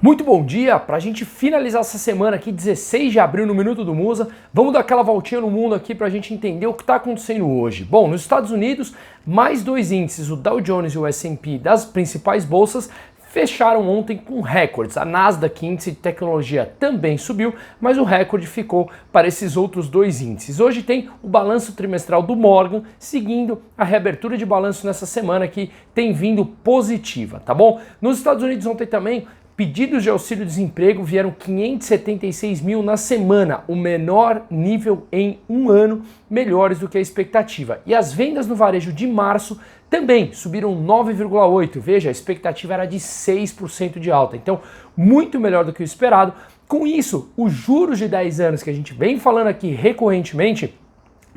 Muito bom dia! Para a gente finalizar essa semana aqui, 16 de abril, no Minuto do Musa, vamos dar aquela voltinha no mundo aqui para a gente entender o que está acontecendo hoje. Bom, nos Estados Unidos, mais dois índices, o Dow Jones e o S&P das principais bolsas, fecharam ontem com recordes. A Nasdaq, índice de tecnologia, também subiu, mas o recorde ficou para esses outros dois índices. Hoje tem o balanço trimestral do Morgan, seguindo a reabertura de balanço nessa semana que tem vindo positiva, tá bom? Nos Estados Unidos ontem também, pedidos de auxílio-desemprego vieram 576 mil na semana, o menor nível em um ano, melhores do que a expectativa. E as vendas no varejo de março também subiram 9,8%. Veja, a expectativa era de 6% de alta, então muito melhor do que o esperado. Com isso, os juros de 10 anos que a gente vem falando aqui recorrentemente,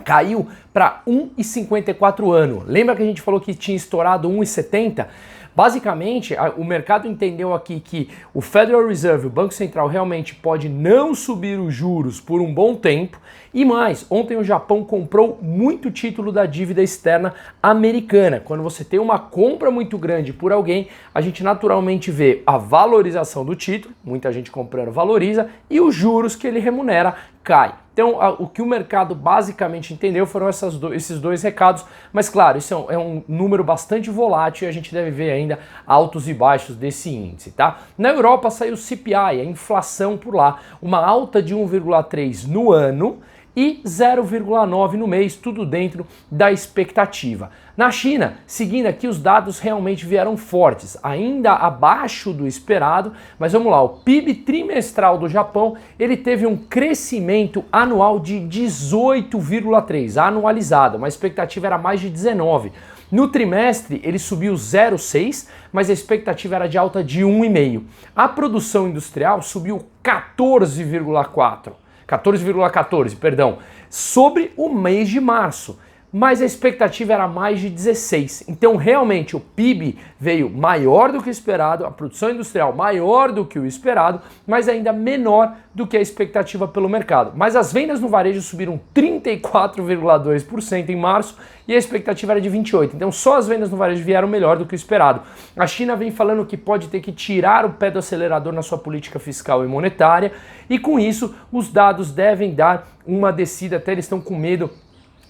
caiu para 1,54 ano. Lembra que a gente falou que tinha estourado 1,70? Basicamente, o mercado entendeu aqui que o Federal Reserve, o Banco Central, realmente pode não subir os juros por um bom tempo. E mais, ontem o Japão comprou muito título da dívida externa americana. Quando você tem uma compra muito grande por alguém, a gente naturalmente vê a valorização do título, muita gente comprando valoriza, e os juros que ele remunera cai. Então, o que o mercado basicamente entendeu foram esses dois recados, mas claro, isso é um número bastante volátil e a gente deve ver ainda altos e baixos desse índice, tá? Na Europa saiu o CPI, a inflação por lá, uma alta de 1,3 no ano e 0,9 no mês, tudo dentro da expectativa. Na China, seguindo aqui, os dados realmente vieram fortes, ainda abaixo do esperado, mas vamos lá, o PIB trimestral do Japão, ele teve um crescimento anual de 18,3, anualizado, mas a expectativa era mais de 19. No trimestre, ele subiu 0,6, mas a expectativa era de alta de 1,5. A produção industrial subiu 14,14, perdão, sobre o mês de março, mas a expectativa era mais de 16. Então, realmente, o PIB veio maior do que o esperado, a produção industrial maior do que o esperado, mas ainda menor do que a expectativa pelo mercado. Mas as vendas no varejo subiram 34,2% em março e a expectativa era de 28%. Então, só as vendas no varejo vieram melhor do que o esperado. A China vem falando que pode ter que tirar o pé do acelerador na sua política fiscal e monetária, e com isso, os dados devem dar uma descida, até eles estão com medo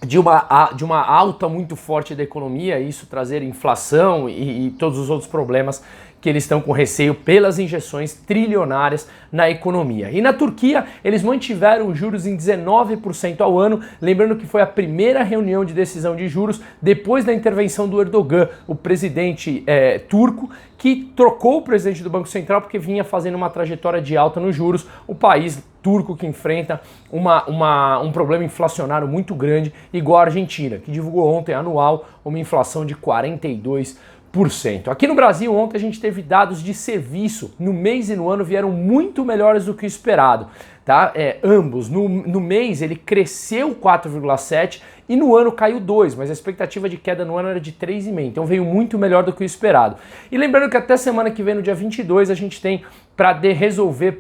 de uma alta muito forte da economia, isso trazer inflação e todos os outros problemas que eles estão com receio pelas injeções trilionárias na economia. E na Turquia, eles mantiveram os juros em 19% ao ano, lembrando que foi a primeira reunião de decisão de juros depois da intervenção do Erdogan, o presidente turco, que trocou o presidente do Banco Central porque vinha fazendo uma trajetória de alta nos juros, o país turco que enfrenta um problema inflacionário muito grande, igual a Argentina, que divulgou ontem anual uma inflação de 42%. Aqui no Brasil, ontem a gente teve dados de serviço, no mês e no ano vieram muito melhores do que o esperado, tá? Ambos, no mês ele cresceu 4,7% e no ano caiu 2%, mas a expectativa de queda no ano era de 3,5%, então veio muito melhor do que o esperado. E lembrando que até semana que vem, no dia 22, a gente tem para resolver,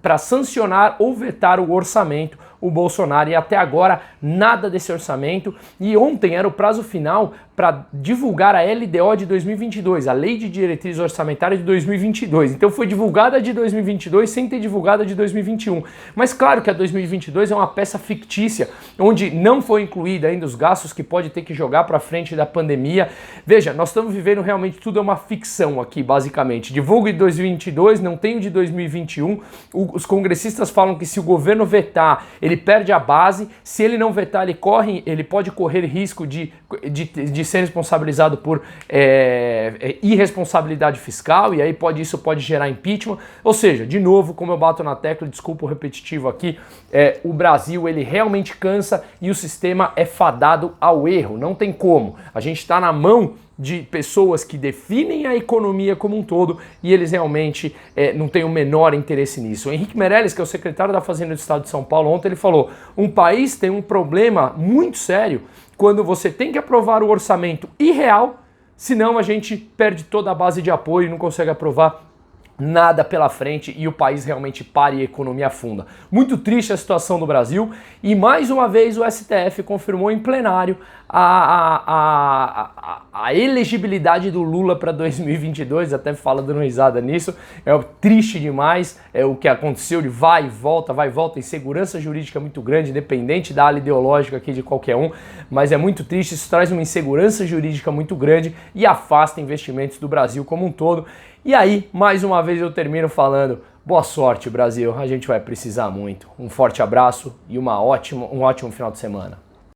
para sancionar ou vetar o orçamento, o Bolsonaro, e até agora nada desse orçamento, e ontem era o prazo final para divulgar a LDO de 2022, a Lei de Diretrizes Orçamentárias de 2022, então foi divulgada a de 2022 sem ter divulgada a de 2021, mas claro que a 2022 é uma peça fictícia, onde não foi incluída ainda os gastos que pode ter que jogar para frente da pandemia. Veja, nós estamos vivendo realmente, tudo é uma ficção aqui, basicamente, divulga de 2022, não tem o de 2021, os congressistas falam que se o governo vetar, ele perde a base, se ele não vetar, ele pode correr risco de ser responsabilizado por irresponsabilidade fiscal, e aí isso pode gerar impeachment. Ou seja, de novo, como eu bato na tecla, desculpa o repetitivo aqui, o Brasil ele realmente cansa e o sistema é fadado ao erro, não tem como. A gente está na mão de pessoas que definem a economia como um todo e eles realmente não têm o menor interesse nisso. O Henrique Meirelles, que é o secretário da Fazenda do Estado de São Paulo, ontem ele falou: um país tem um problema muito sério quando você tem que aprovar o orçamento irreal, senão a gente perde toda a base de apoio e não consegue aprovar nada pela frente e o país realmente para e a economia afunda. Muito triste a situação do Brasil e mais uma vez o STF confirmou em plenário a elegibilidade do Lula para 2022, até fala dando risada nisso, é triste demais, é o que aconteceu de vai e volta, insegurança jurídica muito grande, independente da ala ideológica aqui de qualquer um, mas é muito triste, isso traz uma insegurança jurídica muito grande e afasta investimentos do Brasil como um todo. E aí, mais uma vez eu termino falando, boa sorte Brasil, a gente vai precisar muito. Um forte abraço e um ótimo final de semana.